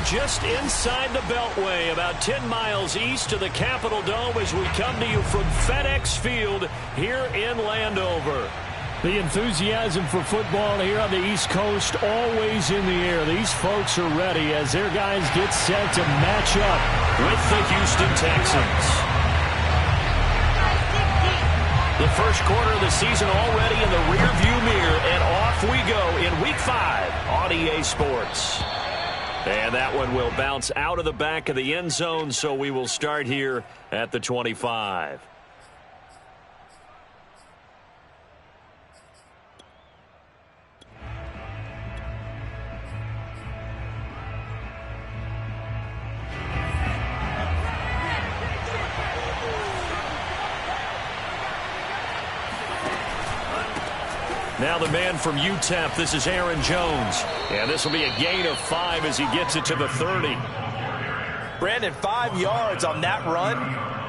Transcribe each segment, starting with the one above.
just inside the Beltway, about 10 miles east of the Capitol Dome as we come to you from FedEx Field here in Landover. The enthusiasm for football here on the East Coast always in the air. These folks are ready as their guys get set to match up with the Houston Texans. The first quarter of the season already in the rearview mirror, and off we go in Week 5 on EA Sports. And that one will bounce out of the back of the end zone, so we will start here at the 25. Now the man from UTEP, this is Aaron Jones. And this will be a gain of 5 as he gets it to the 30. Brandon, 5 yards on that run.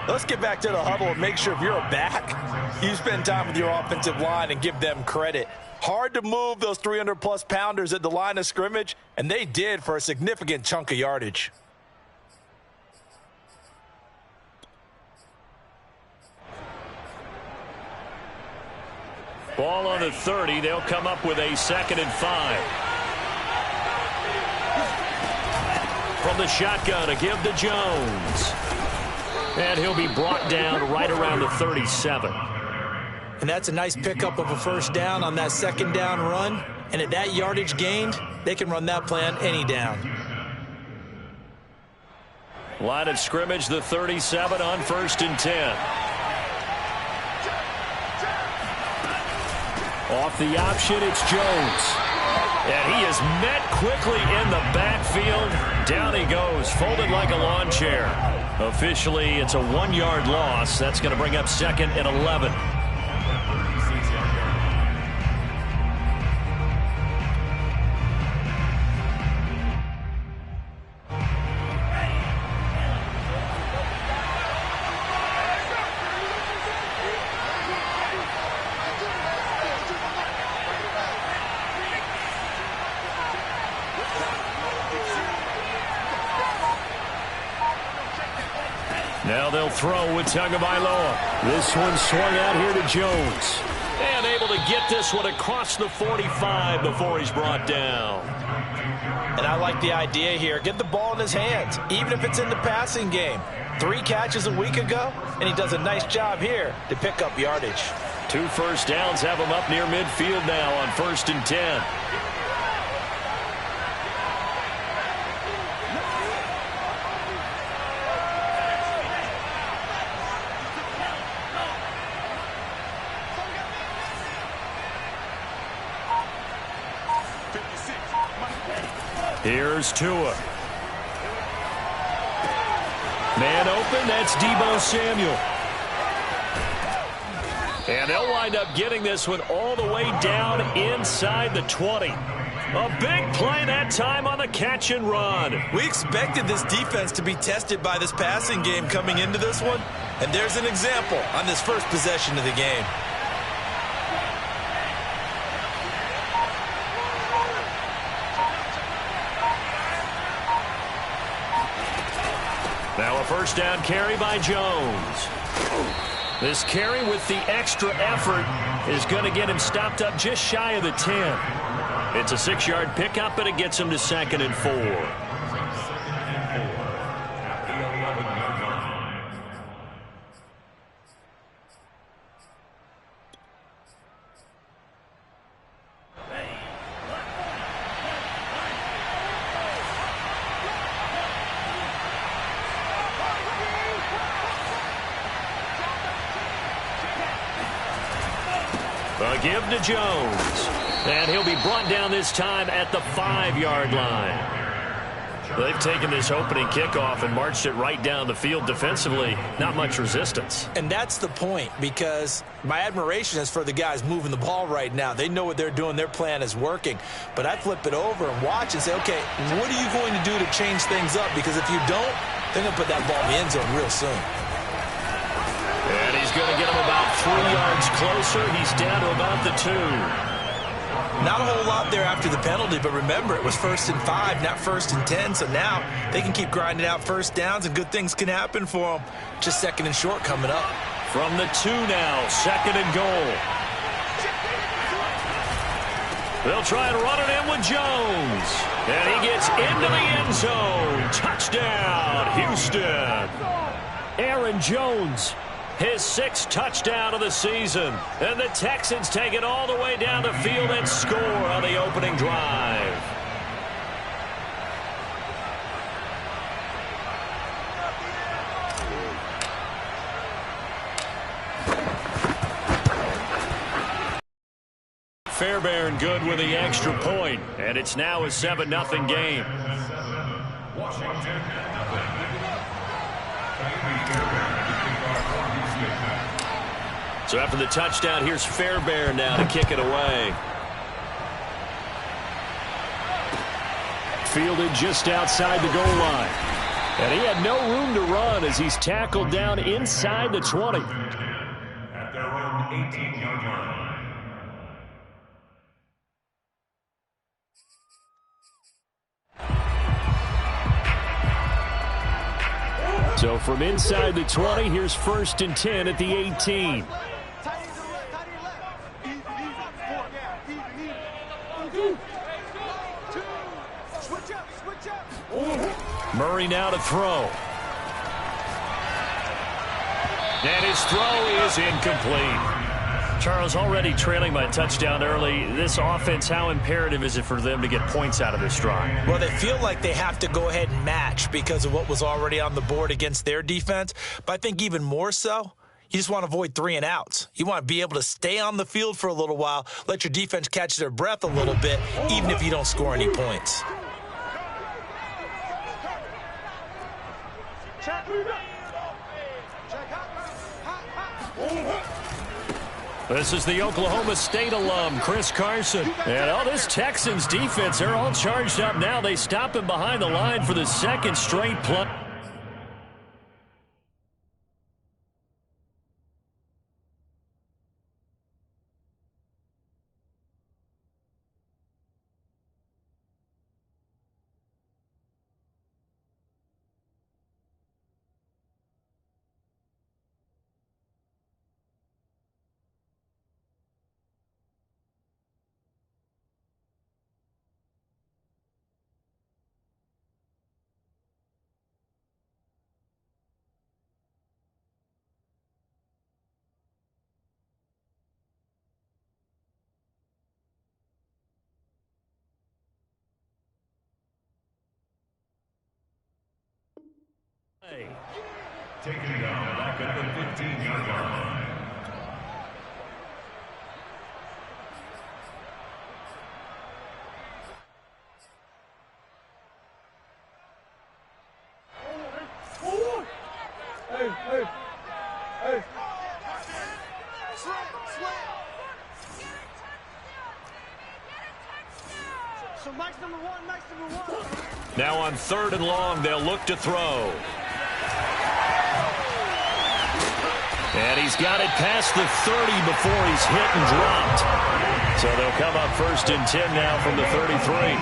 Let's get back to the huddle and make sure if you're a back, you spend time with your offensive line and give them credit. Hard to move those 300-plus pounders at the line of scrimmage, and they did for a significant chunk of yardage. Ball on the 30. They'll come up with a 2nd and 5. From the shotgun, a give to Jones. And he'll be brought down right around the 37. And that's a nice pickup of a first down on that 2nd down run. And at that yardage gained, they can run that play on any down. Line of scrimmage, the 37 on 1st and 10. Off the option, it's Jones. And he is met quickly in the backfield. Down he goes, folded like a lawn chair. Officially, it's a 1-yard loss. That's going to bring up 2nd and 11. Now they'll throw with Tagovailoa. This one swung out here to Jones. And able to get this one across the 45 before he's brought down. And I like the idea here. Get the ball in his hands, even if it's in the passing game. 3 catches a week ago, and he does a nice job here to pick up yardage. 2 first downs have him up near midfield now on 1st and 10. Here's Tua. Man open, that's Deebo Samuel. And they'll wind up getting this one all the way down inside the 20. A big play that time on the catch and run. We expected this defense to be tested by this passing game coming into this one. And there's an example on this first possession of the game. Now a first down carry by Jones. This carry with the extra effort is going to get him stopped up just shy of the 10. It's a 6-yard pickup, and it gets him to 2nd and 4. A give to Jones. And he'll be brought down this time at the 5-yard line. They've taken this opening kickoff and marched it right down the field defensively. Not much resistance. And that's the point, because my admiration is for the guys moving the ball right now. They know what they're doing. Their plan is working. But I flip it over and watch and say, okay, what are you going to do to change things up? Because if you don't, they're going to put that ball in the end zone real soon. And he's going to get him about 3 yards closer. He's down to about the 2. Not a whole lot there after the penalty, but remember, it was 1st and 5, not 1st and 10, so now they can keep grinding out first downs, and good things can happen for them. Just 2nd and short coming up. From the 2 now, 2nd and goal. They'll try and run it in with Jones. And he gets into the end zone. Touchdown, Houston. Aaron Jones, his 6th touchdown of the season. And the Texans take it all the way down the field and score on the opening drive. Fairbairn good with the extra point, and it's now a 7-0 game. So after the touchdown, here's Fairbairn now to kick it away. Fielded just outside the goal line. And he had no room to run as he's tackled down inside the 20. At their own 18-yard line. So from inside the 20, here's 1st and 10 at the 18. Murray now to throw. And his throw is incomplete. Charles, already trailing by a touchdown early. This offense, how imperative is it for them to get points out of this drive? Well, they feel like they have to go ahead and match because of what was already on the board against their defense. But I think even more so, you just want to avoid 3 and outs. You want to be able to stay on the field for a little while, let your defense catch their breath a little bit, even if you don't score any points. This is the Oklahoma State alum, Chris Carson. And this Texans defense, they're all charged up now. They stop him behind the line for the 2nd straight play. Taken down back at the 15-yard line. So Mike's number one. Now on 3rd and long, they'll look to throw. And he's got it past the 30 before he's hit and dropped. So they'll come up 1st and 10 now from the 33.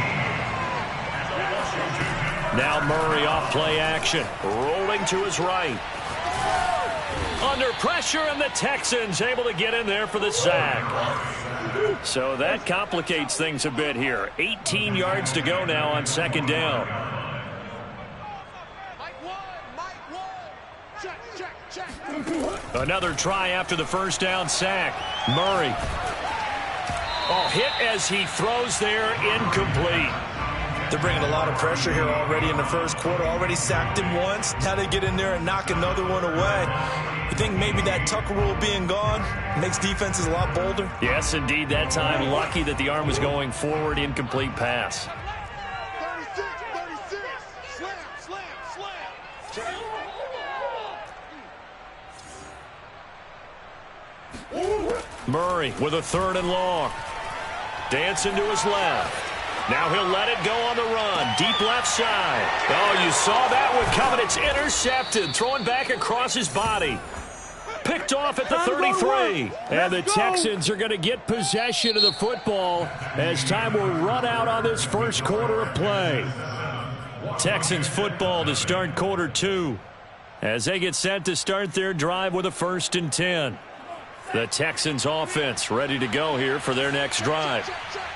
Now Murray off play action. Rolling to his right. Under pressure, and the Texans able to get in there for the sack. So that complicates things a bit here. 18 yards to go now on 2nd down. Another try after the 1st down sack. Murray. Hit as he throws there, incomplete. They're bringing a lot of pressure here already in the 1st quarter. Already sacked him once. Now they get in there and knock another one away. You think maybe that Tucker rule being gone makes defenses a lot bolder? Yes, indeed. That time, lucky that the arm was going forward. Incomplete pass. 36. Slam. Murray with a 3rd and long. Dancing to his left. Now he'll let it go on the run. Deep left side. Oh, you saw that one coming. It's intercepted. Throwing back across his body. picked off at the 33. And the Texans are going to get possession of the football as time will run out on this first quarter of play. Texans football to start quarter 2 as they get set to start their drive with a 1st and 10. The Texans offense ready to go here for their next drive.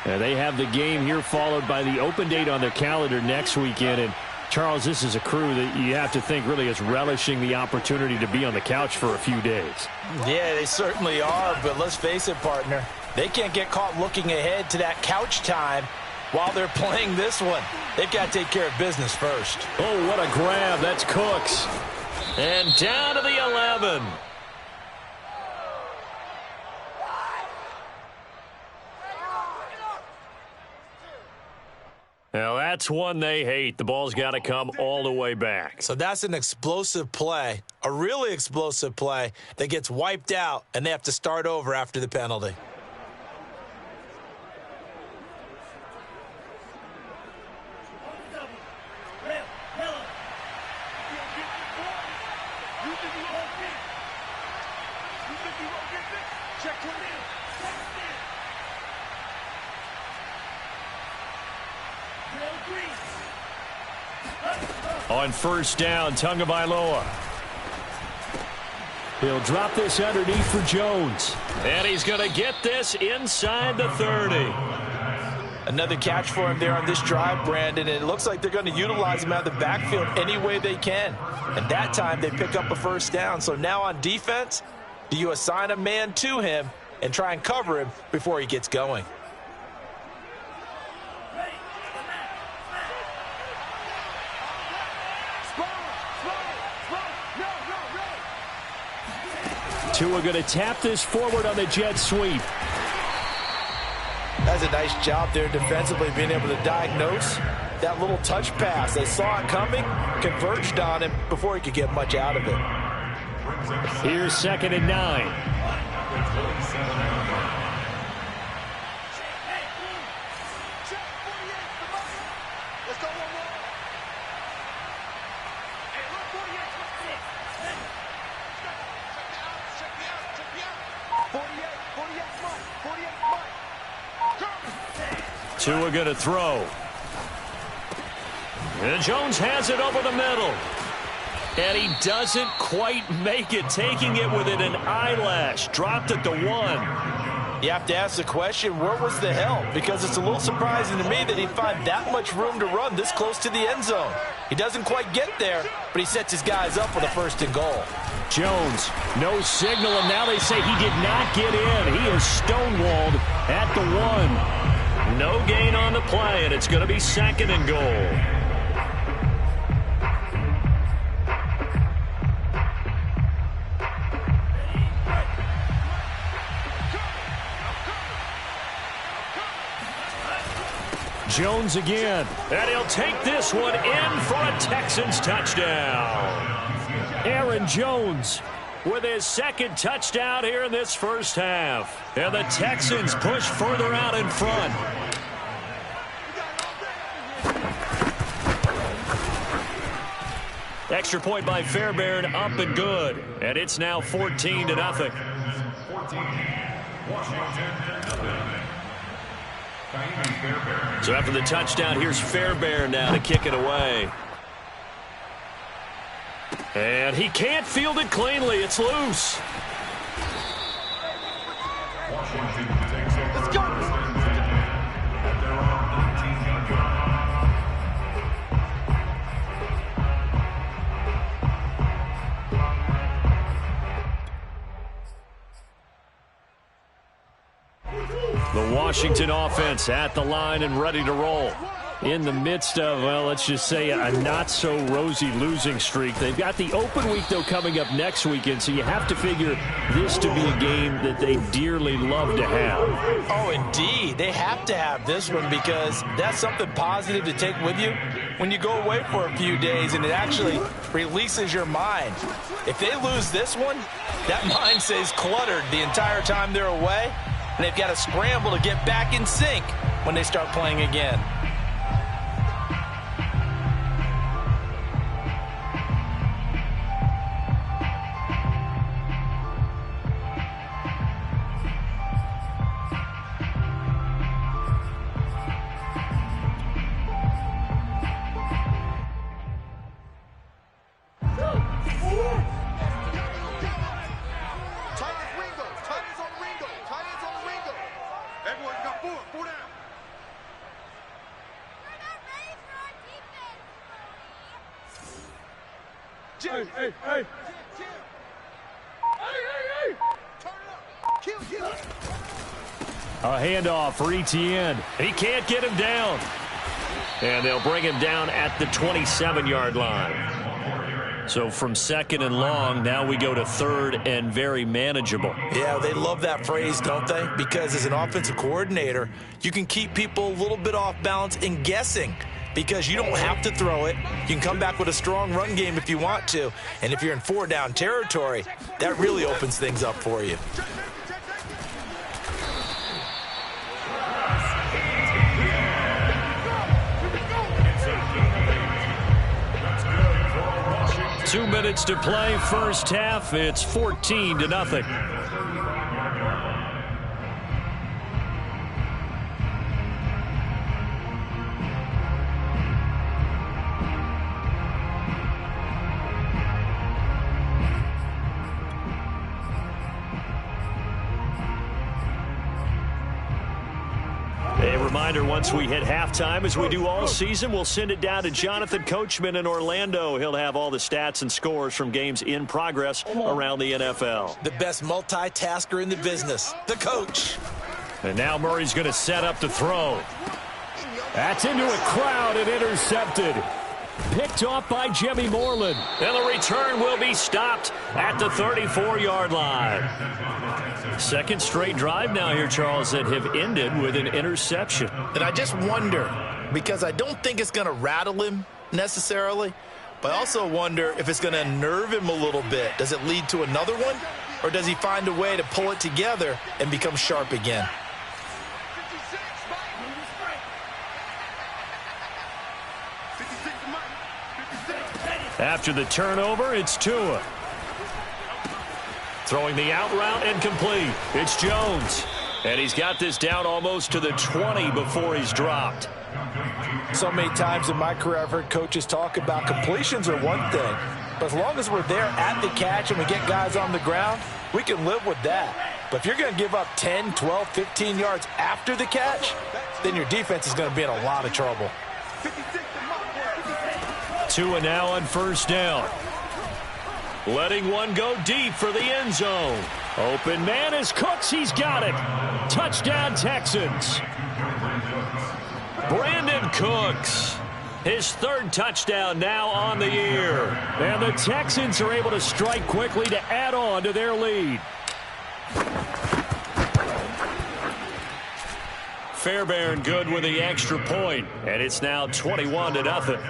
And they have the game here followed by the open date on their calendar next weekend. And Charles, this is a crew that you have to think really is relishing the opportunity to be on the couch for a few days. Yeah, they certainly are, but let's face it, partner. They can't get caught looking ahead to that couch time while they're playing this one. They've got to take care of business first. Oh, what a grab. That's Cooks. And down to the 11. Now, that's one they hate. The ball's got to come all the way back. So that's an explosive play, a really explosive play that gets wiped out, and they have to start over after the penalty. On 1st down, Tagovailoa. He'll drop this underneath for Jones. And he's going to get this inside the 30. Another catch for him there on this drive, Brandon. And it looks like they're going to utilize him out of the backfield any way they can. And that time they pick up a 1st down. So now on defense, do you assign a man to him and try and cover him before he gets going? Tua going to tap this forward on the jet sweep. That's a nice job there defensively, being able to diagnose that little touch pass. They saw it coming, converged on him before he could get much out of it. Here's 2nd and 9. Tua going to throw. And Jones has it over the middle. And he doesn't quite make it, taking it within an eyelash. Dropped at the 1. You have to ask the question, where was the help? Because it's a little surprising to me that he'd find that much room to run this close to the end zone. He doesn't quite get there, but he sets his guys up for the 1st and goal. Jones, no signal, and now they say he did not get in. He is stonewalled at the 1. No gain on the play, and it's going to be 2nd and goal. Jones again, and he'll take this one in for a Texans touchdown. Aaron Jones with his 2nd touchdown here in this first half. And the Texans push further out in front. Extra point by Fairbairn, up and good. And it's now 14-0. So after the touchdown, here's Fairbairn now to kick it away. And he can't field it cleanly. It's loose. Let's go. The Washington offense at the line and ready to roll. In the midst of, well, let's just say a not-so-rosy losing streak. They've got the open week, though, coming up next weekend, so you have to figure this to be a game that they dearly love to have. Oh, indeed. They have to have this one because that's something positive to take with you when you go away for a few days, and it actually releases your mind. If they lose this one, that mind stays cluttered the entire time they're away, and they've got to scramble to get back in sync when they start playing again. A handoff for Etienne. He can't get him down. And they'll bring him down at the 27-yard line. So from second and long, now we go to third and very manageable. Yeah, they love that phrase, don't they? Because as an offensive coordinator, you can keep people a little bit off balance and guessing because you don't have to throw it. You can come back with a strong run game if you want to. And if you're in 4-down territory, that really opens things up for you. Two minutes to play, first half. It's 14-0. A reminder, once we hit halftime, as we do all season, we'll send it down to Jonathan Coachman in Orlando. He'll have all the stats and scores from games in progress around the NFL. The best multitasker in the business, the coach. And now Murray's going to set up to throw. That's into a crowd and intercepted. Picked off by Jimmy Moreland. And the return will be stopped at the 34-yard line. Second straight drive now here, Charles, that have ended with an interception. And I just wonder, because I don't think it's going to rattle him necessarily, but I also wonder if it's going to unnerve him a little bit. Does it lead to another one? Or does he find a way to pull it together and become sharp again? After the turnover, it's Tua. Throwing the out route and complete. It's Jones. And he's got this down almost to the 20 before he's dropped. So many times in my career I've heard coaches talk about completions are one thing. But as long as we're there at the catch and we get guys on the ground, we can live with that. But if you're going to give up 10, 12, 15 yards after the catch, then your defense is going to be in a lot of trouble. Tua now on first down. Letting one go deep for the end zone. Open man is Cooks. He's got it. Touchdown, Texans. Brandon Cooks. His third touchdown now on the year. And the Texans are able to strike quickly to add on to their lead. Fairbairn good with the extra point. And it's now 21-0.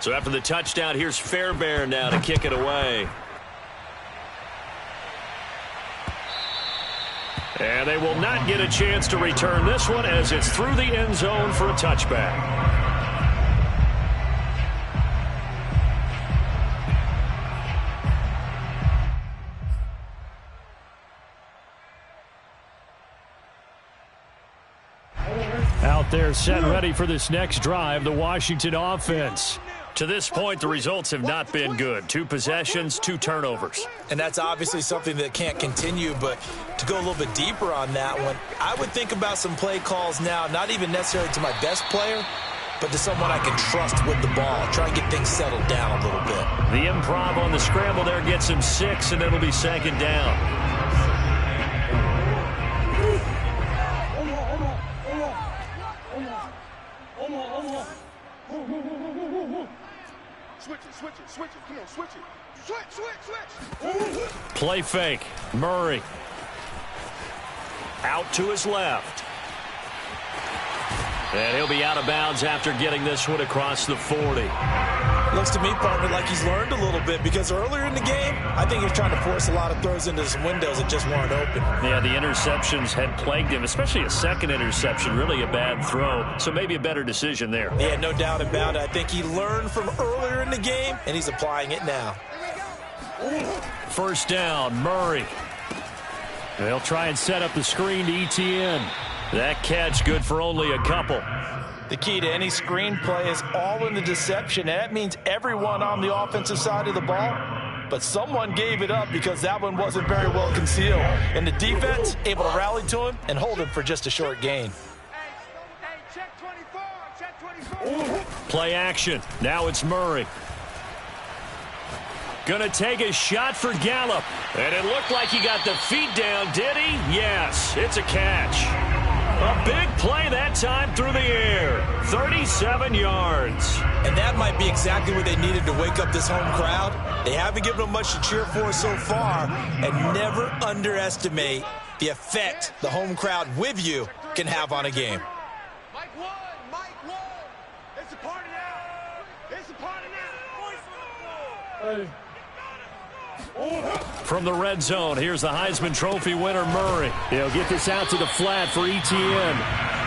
So after the touchdown, here's Fairbairn now to kick it away. And they will not get a chance to return this one as it's through the end zone for a touchback. Out there set and ready for this next drive, the Washington offense. To this point, the results have not been good. 2 possessions, 2 turnovers. And that's obviously something that can't continue, but to go a little bit deeper on that one, I would think about some play calls now, not even necessarily to my best player, but to someone I can trust with the ball. Try and get things settled down a little bit. The improv on the scramble there gets him 6, and it'll be second down. Switch it. Come on, switch it. Switch. Play fake. Murray. Out to his left. And he'll be out of bounds after getting this one across the 40. Looks to me, partner, like he's learned a little bit because earlier in the game, I think he was trying to force a lot of throws into some windows that just weren't open. Yeah, the interceptions had plagued him, especially a second interception, really a bad throw. So maybe a better decision there. Yeah, no doubt about it. I think he learned from earlier in the game, and he's applying it now. First down, Murray. They'll try and set up the screen to Etienne. That catch good for only a couple. The key to any screen play is all in the deception, and that means everyone on the offensive side of the ball. But someone gave it up because that one wasn't very well concealed. And the defense able to rally to him and hold him for just a short gain. Hey, check 24. Play action. Now it's Murray. Going to take a shot for Gallup. And it looked like he got the feet down, did he? Yes, it's a catch. A big play that time through the air. 37 yards. And that might be exactly what they needed to wake up this home crowd. They haven't given them much to cheer for so far. And never underestimate the effect the home crowd with you can have on a game. Mike one. It's a party now. It's a party now. From the red zone, here's the Heisman Trophy winner, Murray. He'll get this out to the flat for Etienne.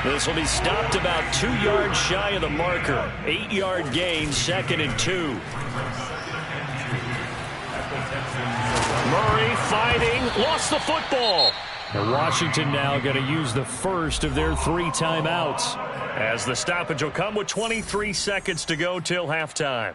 This will be stopped about 2 yards shy of the marker. 8-yard gain, 2nd and 2. Murray fighting, lost the football. And Washington now going to use the first of their 3 timeouts, as the stoppage will come with 23 seconds to go till halftime.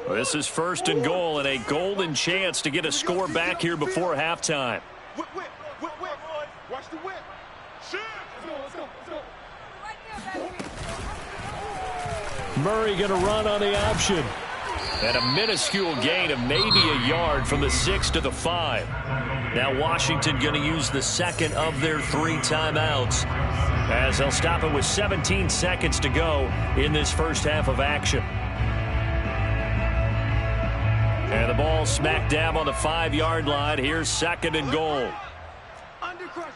This is 1st and goal and a golden chance to get a score back here before halftime. Whip. Watch the whip. Shoot. Let's go. Murray going to run on the option. And a minuscule gain of maybe a yard from the 6 to the 5. Now Washington going to use the second of their 3 timeouts, as they'll stop it with 17 seconds to go in this first half of action. And the ball smack dab on the 5-yard line. Here's 2nd and goal. Undercrush.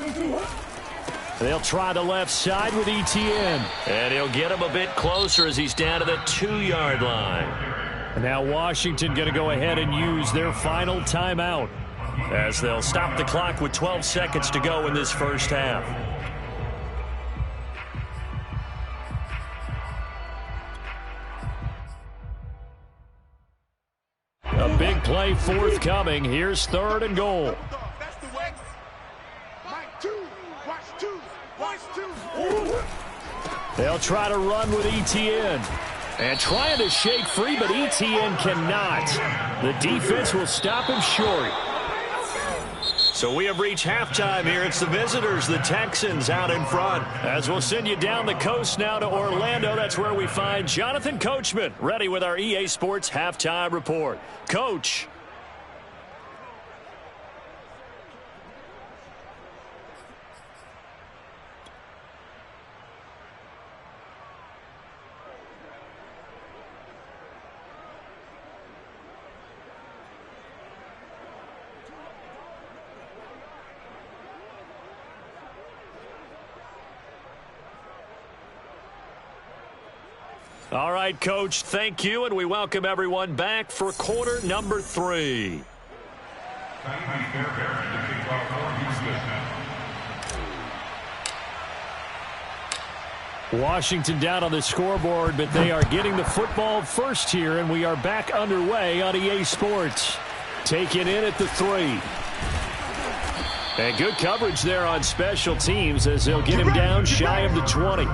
Easy. They'll try the left side with Etienne. And he'll get him a bit closer as he's down to the 2-yard line. And now Washington going to go ahead and use their final timeout, as they'll stop the clock with 12 seconds to go in this first half. A big play forthcoming. Here's 3rd and goal. That's the way. Mike 2. Watch 2. They'll try to run with Etienne. And trying to shake free, but Etienne cannot. The defense will stop him short. So we have reached halftime here. It's the visitors, the Texans, out in front. As we'll send you down the coast now to Orlando. That's where we find Jonathan Coachman, ready with our EA Sports halftime report. Coach. All right, Coach, thank you, and we welcome everyone back for quarter number 3. Washington down on the scoreboard, but they are getting the football first here, and we are back underway on EA Sports. Taken in at the 3. And good coverage there on special teams as they'll get him down shy of the 20.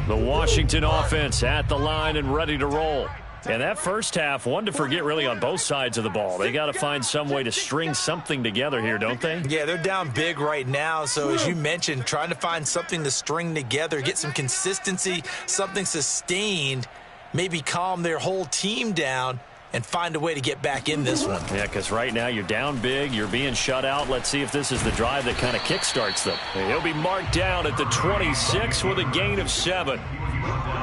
The Washington offense at the line and ready to roll. And that first half, one to forget really on both sides of the ball. They got to find some way to string something together here, don't they? Yeah, they're down big right now. So as you mentioned, trying to find something to string together, get some consistency, something sustained, maybe calm their whole team down and find a way to get back in this one. Yeah, because right now you're down big, you're being shut out. Let's see if this is the drive that kind of kickstarts them. He'll be marked down at the 26 with a gain of 7.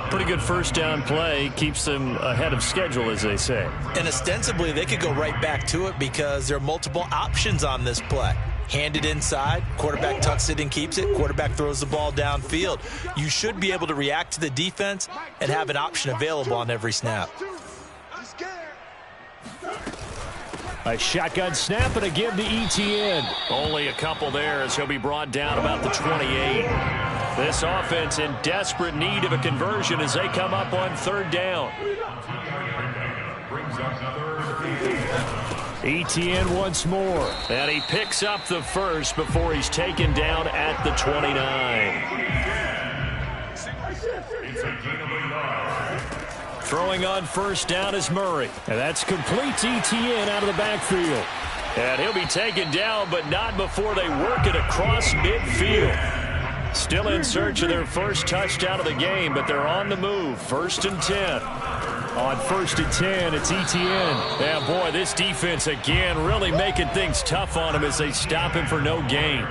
Pretty good first down play, keeps them ahead of schedule, as they say. And ostensibly, they could go right back to it because there are multiple options on this play. Hand it inside, quarterback tucks it and keeps it, quarterback throws the ball downfield. You should be able to react to the defense and have an option available on every snap. A shotgun snap and a give to Etienne. Only a couple there as he'll be brought down about the 28. This offense in desperate need of a conversion as they come up on 3rd down. brings up third. Etienne once more. And he picks up the first before he's taken down at the 29. It's a gain of a yard. Throwing on first down is Murray. And that's complete to Etienne out of the backfield. And he'll be taken down, but not before they work it across midfield. Still in search of their first touchdown of the game, but they're on the move. 1st and 10. On 1st and 10, it's Etienne. Yeah, boy, this defense again really making things tough on him as they stop him for no gain.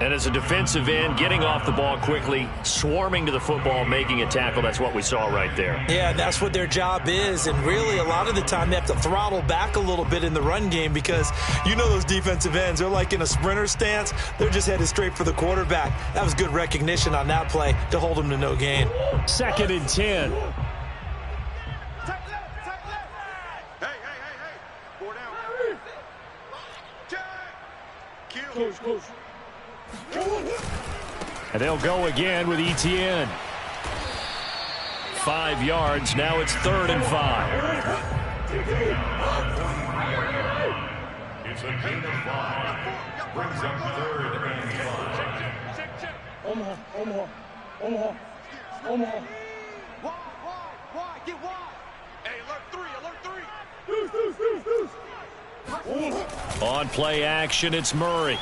And as a defensive end, getting off the ball quickly, swarming to the football, making a tackle, that's what we saw right there. Yeah, that's what their job is, and really a lot of the time they have to throttle back a little bit in the run game because you know those defensive ends, they're like in a sprinter stance. They're just headed straight for the quarterback. That was good recognition on that play to hold them to no gain. 2nd and 10. Close. And they'll go again with Etienne. 5 yards. Now it's 3rd and 5. It's a gain of 5. Brings up 3rd and 5. Omaha. Why? Get wide. Hey, alert 3. Deuce. On play action, it's Murray.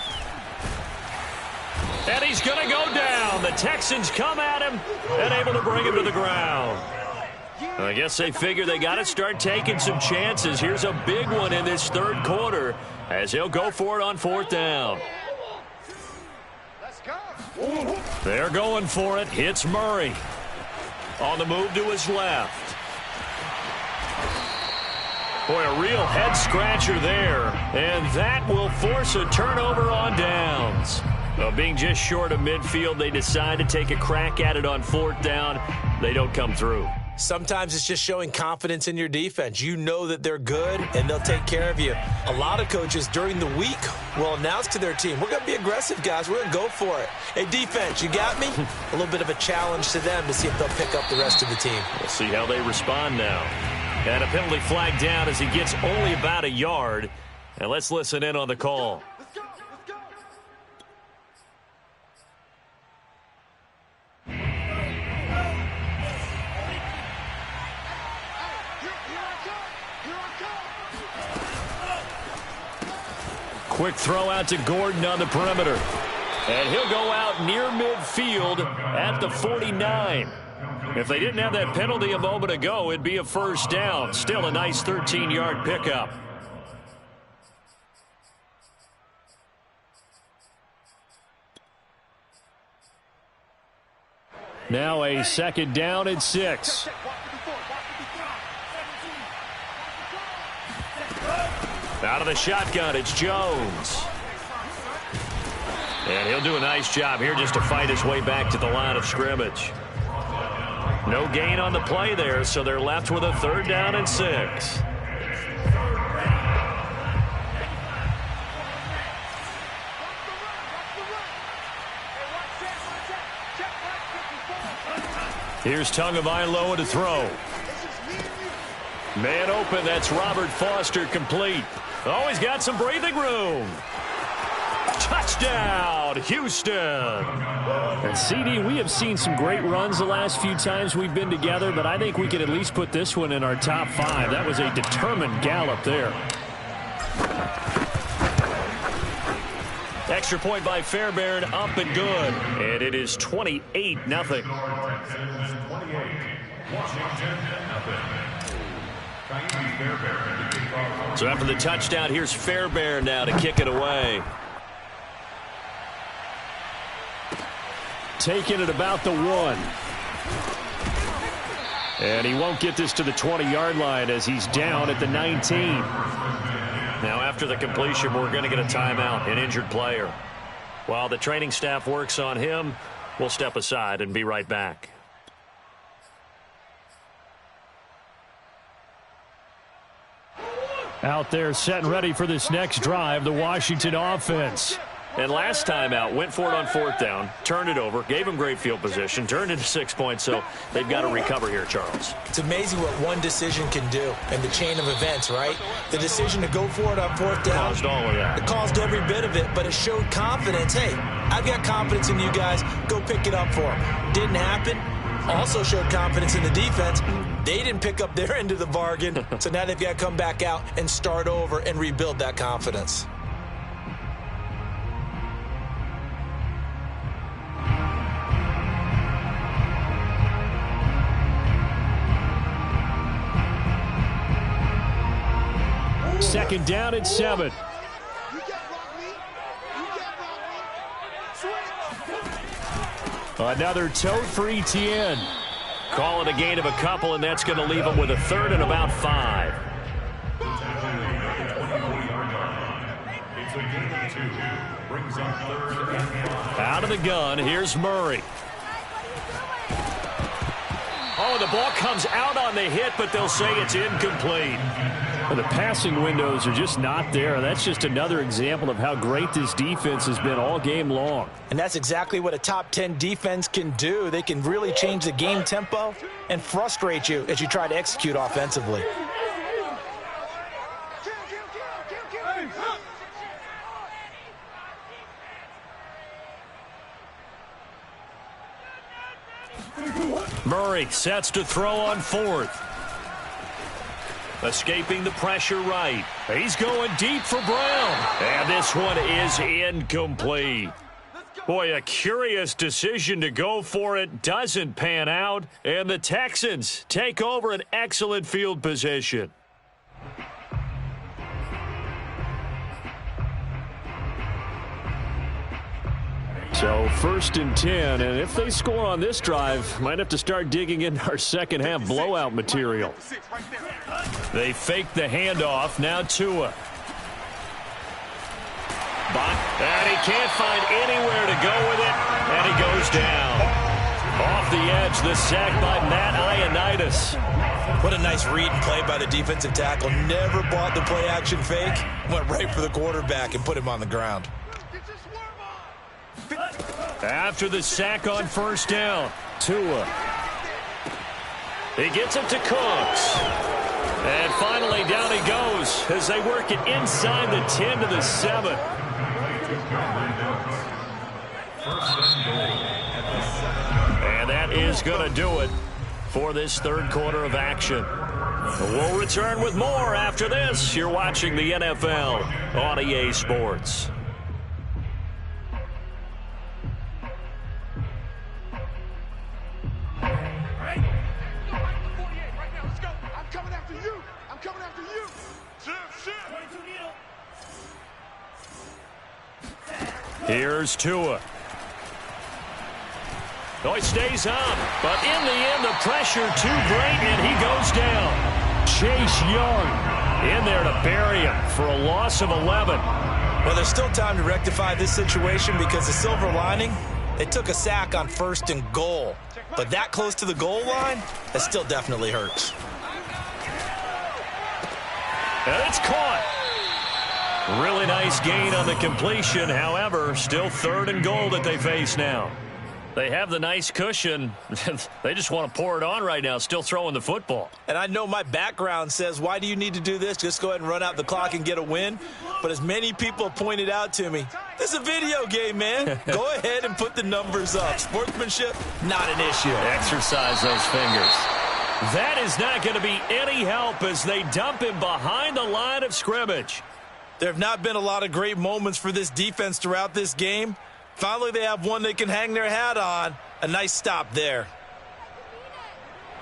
And he's going to go down. The Texans come at him and able to bring him to the ground. I guess they figure they got to start taking some chances. Here's a big one in this 3rd quarter as he'll go for it on 4th down. Let's go. They're going for it. It's Murray. On the move to his left. Boy, a real head-scratcher there. And that will force a turnover on downs. Well, being just short of midfield, they decide to take a crack at it on 4th down. They don't come through. Sometimes it's just showing confidence in your defense. You know that they're good, and they'll take care of you. A lot of coaches during the week will announce to their team, we're going to be aggressive, guys. We're going to go for it. Hey, defense, you got me? A little bit of a challenge to them to see if they'll pick up the rest of the team. We'll see how they respond now. And a penalty flag down as he gets only about a yard. And let's listen in on the call. Quick throw out to Gordon on the perimeter. And he'll go out near midfield at the 49. If they didn't have that penalty a moment ago, it'd be a 1st down. Still a nice 13-yard pickup. Now a 2nd down and 6. Out of the shotgun, it's Jones. And he'll do a nice job here just to fight his way back to the line of scrimmage. No gain on the play there, so they're left with a 3rd down and 6. Here's Tagovailoa to throw. Man open, that's Robert Foster, complete. Oh, he's got some breathing room. Touchdown, Houston. And CD, we have seen some great runs the last few times we've been together, but I think we could at least put this one in our top 5. That was a determined gallop there. Extra point by Fairbairn, up and good. And it is 28-0. So after the touchdown, here's Fairbairn now to kick it away. Taking it about the 1. And he won't get this to the 20-yard line as he's down at the 19. Now after the completion, we're going to get a timeout, an injured player. While the training staff works on him, we'll step aside and be right back. Out there set and ready for this next drive, the Washington offense. And last time out, went for it on 4th down, turned it over, gave them great field position, turned into 6 points, so they've got to recover here, Charles. It's amazing what one decision can do in the chain of events, right? The decision to go for it on 4th down. Caused all of that. It caused every bit of it, but it showed confidence. Hey, I've got confidence in you guys. Go pick it up for them. Didn't happen. Also showed confidence in the defense. They didn't pick up their end of the bargain, so now they've got to come back out and start over and rebuild that confidence. Second down and 7. Another toe for ETN. Call it a gain of a couple, and that's going to leave them with a 3rd and about 5. It's a gain of 2. Brings up 3rd and 5. Out of the gun, here's Murray. Oh, the ball comes out on the hit, but they'll say it's incomplete. Well, the passing windows are just not there. That's just another example of how great this defense has been all game long. And that's exactly what a top 10 defense can do. They can really change the game tempo and frustrate you as you try to execute offensively. Murray sets to throw on 4th. Escaping the pressure right. He's going deep for Brown. And this one is incomplete. Boy, a curious decision to go for it. Doesn't pan out. And the Texans take over an excellent field position. So 1st and 10, and if they score on this drive, might have to start digging into our second half blowout material. They fake the handoff. Now Tua. And he can't find anywhere to go with it, and he goes down. Off the edge, the sack by Matt Ioannidis. What a nice read and play by the defensive tackle. Never bought the play-action fake. Went right for the quarterback and put him on the ground. After the sack on 1st down, Tua. He gets it to Cooks. And finally down he goes as they work it inside the 10 to the 7. And that is going to do it for this 3rd quarter of action. We'll return with more after this. You're watching the NFL on EA Sports. Here's Tua. Oh, he stays up, but in the end, the pressure too great, and he goes down. Chase Young in there to bury him for a loss of 11. Well, there's still time to rectify this situation because the silver lining, they took a sack on 1st and goal. But that close to the goal line, that still definitely hurts. And it's caught. Really nice gain on the completion. However, still 3rd and goal that they face now. They have the nice cushion. They just want to pour it on right now, still throwing the football. And I know my background says, why do you need to do this? Just go ahead and run out the clock and get a win. But as many people have pointed out to me, this is a video game, man. Go ahead and put the numbers up. Sportsmanship, not an issue. Exercise those fingers. That is not going to be any help as they dump him behind the line of scrimmage. There have not been a lot of great moments for this defense throughout this game. Finally, they have one they can hang their hat on. A nice stop there.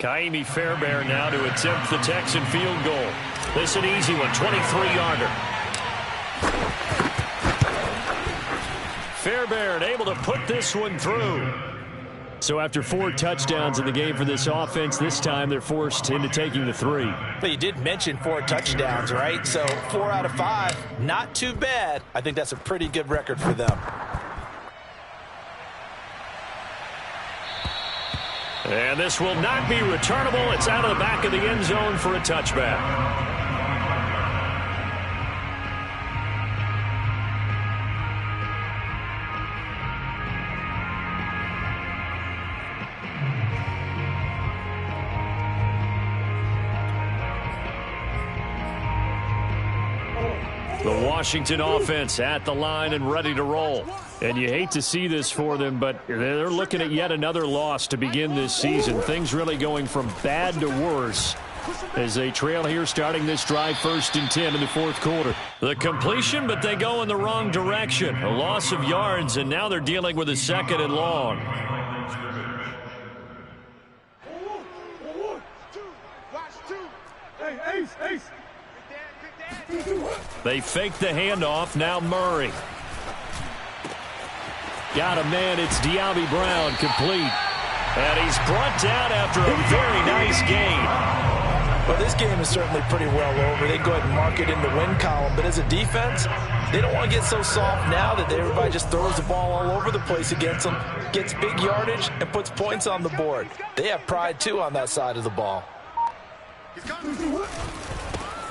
Kaimi Fairbairn now to attempt the Texan field goal. This an easy one, 23-yarder. Fairbairn able to put this one through. So after 4 touchdowns in the game for this offense, this time they're forced into taking the 3. But you did mention 4 touchdowns, right? So 4 out of 5, not too bad. I think that's a pretty good record for them. And this will not be returnable. It's out of the back of the end zone for a touchback. The Washington offense at the line and ready to roll. And you hate to see this for them, but they're looking at yet another loss to begin this season. Things really going from bad to worse as they trail here starting this drive 1st and 10 in the 4th quarter. The completion, but they go in the wrong direction. A loss of yards, and now they're dealing with a 2nd and long. They fake the handoff. Now Murray. Got a man. It's De'Ami Brown complete. And he's brought down after a very nice gain. Well, this game is certainly pretty well over. They go ahead and mark it in the win column. But as a defense, they don't want to get so soft now that everybody just throws the ball all over the place against them, gets big yardage, and puts points on the board. They have pride, too, on that side of the ball.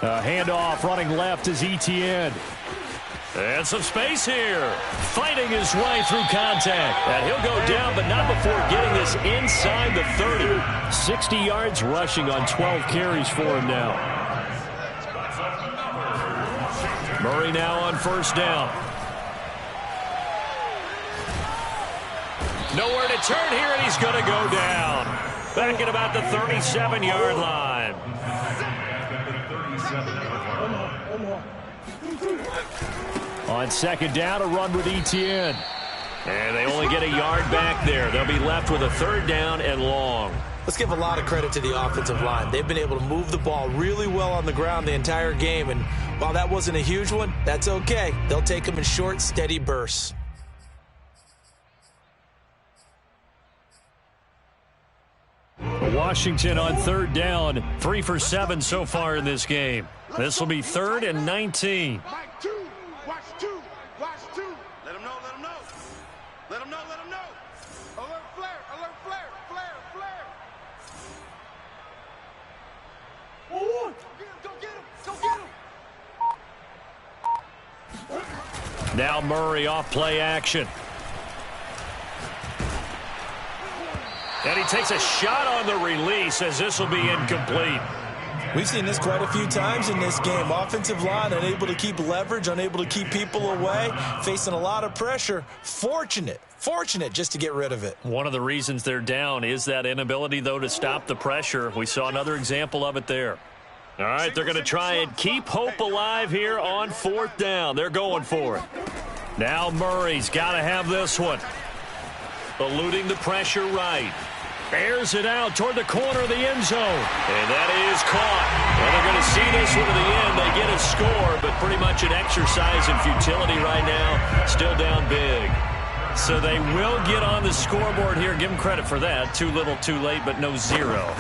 Handoff running left is Etienne. And some space here. Fighting his way through contact. And he'll go down, but not before getting this inside the 30. 60 yards rushing on 12 carries for him now. Murray now on 1st down. Nowhere to turn here, and he's going to go down. Back at about the 37-yard line. On 2nd down, a run with Etienne. And they only get a yard back there. They'll be left with a 3rd down and long. Let's give a lot of credit to the offensive line. They've been able to move the ball really well on the ground the entire game. And while that wasn't a huge one, that's okay. They'll take them in short, steady bursts. Washington on 3rd down. 3 for 7 so far in this game. This will be 3rd and 19. Now Murray off play action. And he takes a shot on the release as this will be incomplete. We've seen this quite a few times in this game. Offensive line unable to keep leverage, unable to keep people away, facing a lot of pressure. Fortunate just to get rid of it. One of the reasons they're down is that inability, though, to stop the pressure. We saw another example of it there. All right, they're going to try and keep hope alive here on 4th down. They're going for it. Now Murray's got to have this one. Eluding the pressure right. Airs it out toward the corner of the end zone. And that is caught. And they're going to see this one to the end. They get a score, but pretty much an exercise in futility right now. Still down big. So they will get on the scoreboard here. Give them credit for that. Too little, too late, but no 0.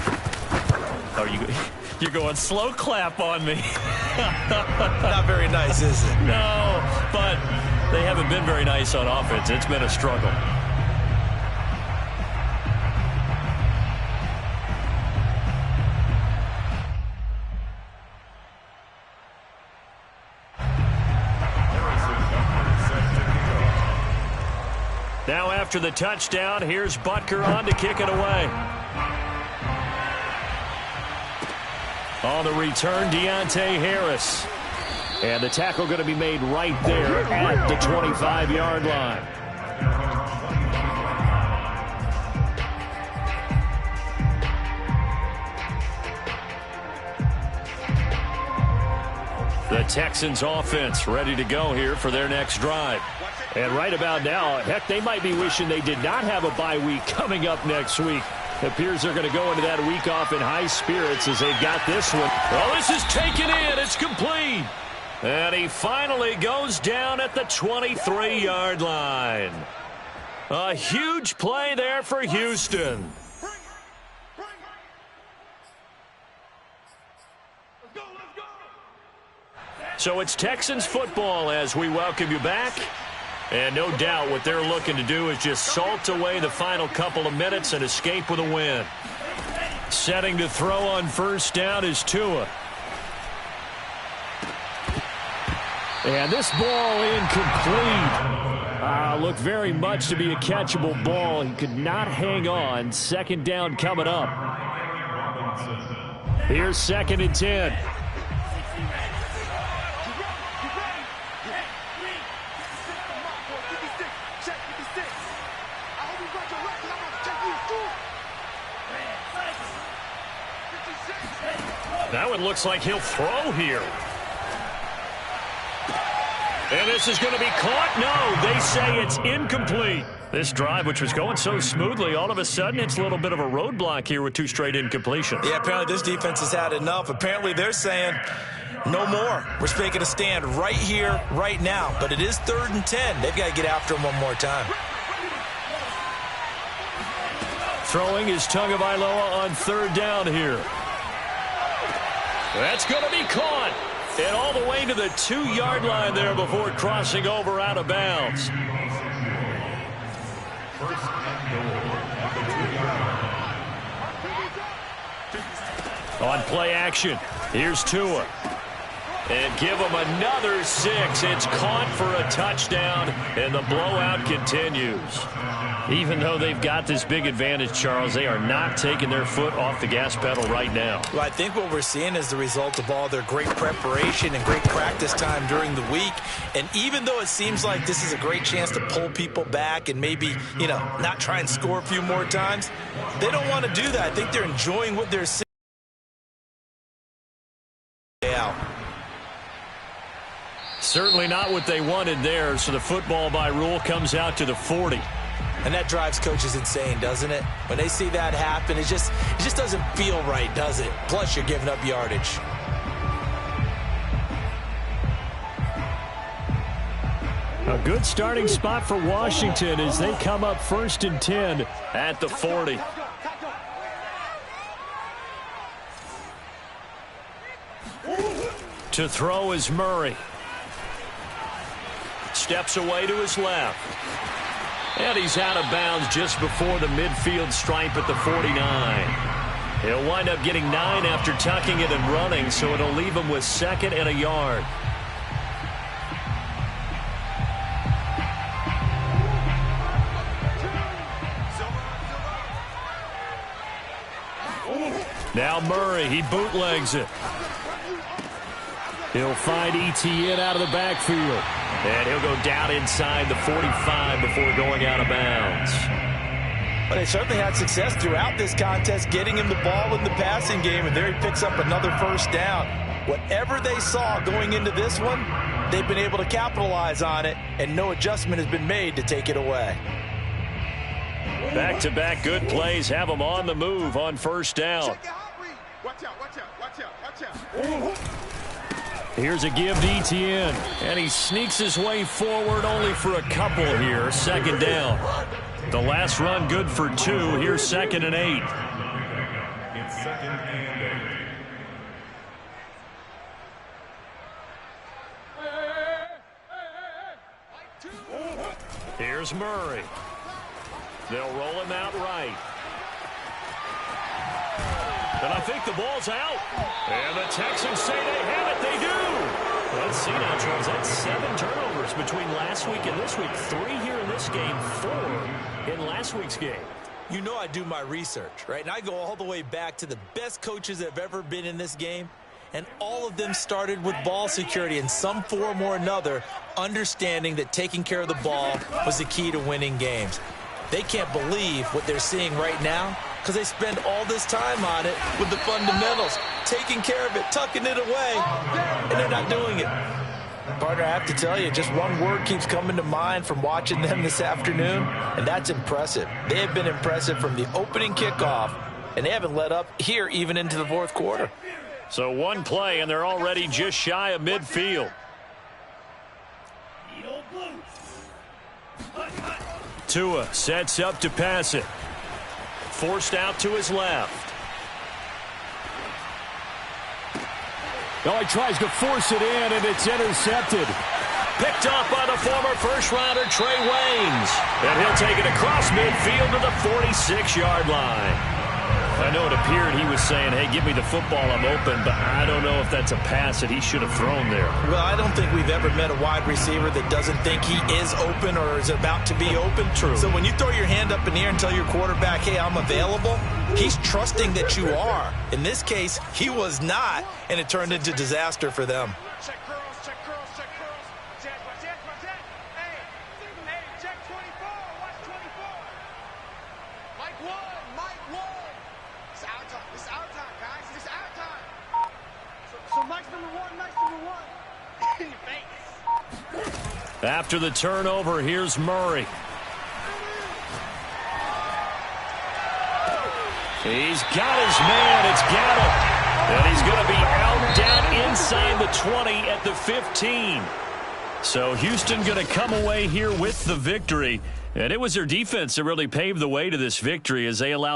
You're going slow clap on me. Not very nice, is it? No, but they haven't been very nice on offense. It's been a struggle. Now after the touchdown, here's Butker on to kick it away. On the return, Deontay Harris. And the tackle going to be made right there at the 25-yard line. The Texans offense ready to go here for their next drive. And right about now, heck, they might be wishing they did not have a bye week coming up next week. It appears they're going to go into that week off in high spirits as they've got this one. Well, this is taken in. It's complete. And he finally goes down at the 23-yard line. A huge play there for Houston. So it's Texans football as we welcome you back. And no doubt what they're looking to do is just salt away the final couple of minutes and escape with a win. Setting to throw on 1st down is Tua. And this ball incomplete. Looked very much to be a catchable ball. He could not hang on. 2nd down coming up. Here's 2nd and 10. That one looks like he'll throw here. And this is going to be caught. No, they say it's incomplete. This drive, which was going so smoothly, all of a sudden it's a little bit of a roadblock here with 2 straight incompletions. Yeah, apparently this defense has had enough. Apparently they're saying no more. We're making a stand right here, right now. But it is 3rd and 10. They've got to get after him one more time. Throwing is Tagovailoa on 3rd down here. That's going to be caught. And all the way to the 2-yard line there before crossing over out of bounds. On play action, here's Tua. And give him another 6. It's caught for a touchdown, and the blowout continues. Even though they've got this big advantage, Charles, they are not taking their foot off the gas pedal right now. Well, I think what we're seeing is the result of all their great preparation and great practice time during the week. And even though it seems like this is a great chance to pull people back and maybe, not try and score a few more times, they don't want to do that. I think they're enjoying what they're seeing. Certainly not what they wanted there, so the football by rule comes out to the 40. And that drives coaches insane, doesn't it? When they see that happen, it just doesn't feel right, does it? Plus, you're giving up yardage. A good starting spot for Washington as they come up 1st and 10 at the 40. To throw is Murray. Steps away to his left. And he's out of bounds just before the midfield stripe at the 49. He'll wind up getting 9 after tucking it and running, so it'll leave him with 2nd and a yard. Now Murray, he bootlegs it. He'll find ETN out of the backfield. And he'll go down inside the 45 before going out of bounds. But they certainly had success throughout this contest, getting him the ball in the passing game, and there he picks up another 1st down. Whatever they saw going into this one, they've been able to capitalize on it, and no adjustment has been made to take it away. Back-to-back good plays have them on the move on 1st down. Watch out, watch out, watch out, watch out. Here's a give to ETN, and he sneaks his way forward only for a couple here. 2nd down. The last run good for 2. Here's 2nd and 8. It's 2nd and 8. Here's Murray. They'll roll him out right. And I think the ball's out. And the Texans say they have it. They do. Let's see now, Charles. That's 7 turnovers between last week and this week. 3 here in this game, 4 in last week's game. You know I do my research, right? And I go all the way back to the best coaches that have ever been in this game. And all of them started with ball security in some form or another, understanding that taking care of the ball was the key to winning games. They can't believe what they're seeing right now because they spend all this time on it with the fundamentals, taking care of it, tucking it away, and they're not doing it. Partner, I have to tell you, just one word keeps coming to mind from watching them this afternoon, and that's impressive. They have been impressive from the opening kickoff, and they haven't let up here even into the 4th quarter. So one play, and they're already just shy of midfield. Tua sets up to pass it. Forced out to his left. Oh, he tries to force it in, and it's intercepted. Picked off by the former first-rounder Trey Waynes. And he'll take it across midfield to the 46-yard line. I know it appeared he was saying, hey, give me the football, I'm open, but I don't know if that's a pass that he should have thrown there. Well, I don't think we've ever met a wide receiver that doesn't think he is open or is about to be open. True. So when you throw your hand up in the air and tell your quarterback, hey, I'm available, he's trusting that you are. In this case, he was not, and it turned into disaster for them. Check girls, check girls, check girls. Check, check, check. Hey, check 24. Watch 24. Mike 1, Mike 1. It's our time. It's our time, guys. It's our time. So Mike's number one. In your face. After the turnover, here's Murray. He's got his man. It's Gatto. And he's going to be out down inside the 20 at the 15. So Houston going to come away here with the victory. And it was their defense that really paved the way to this victory as they allowed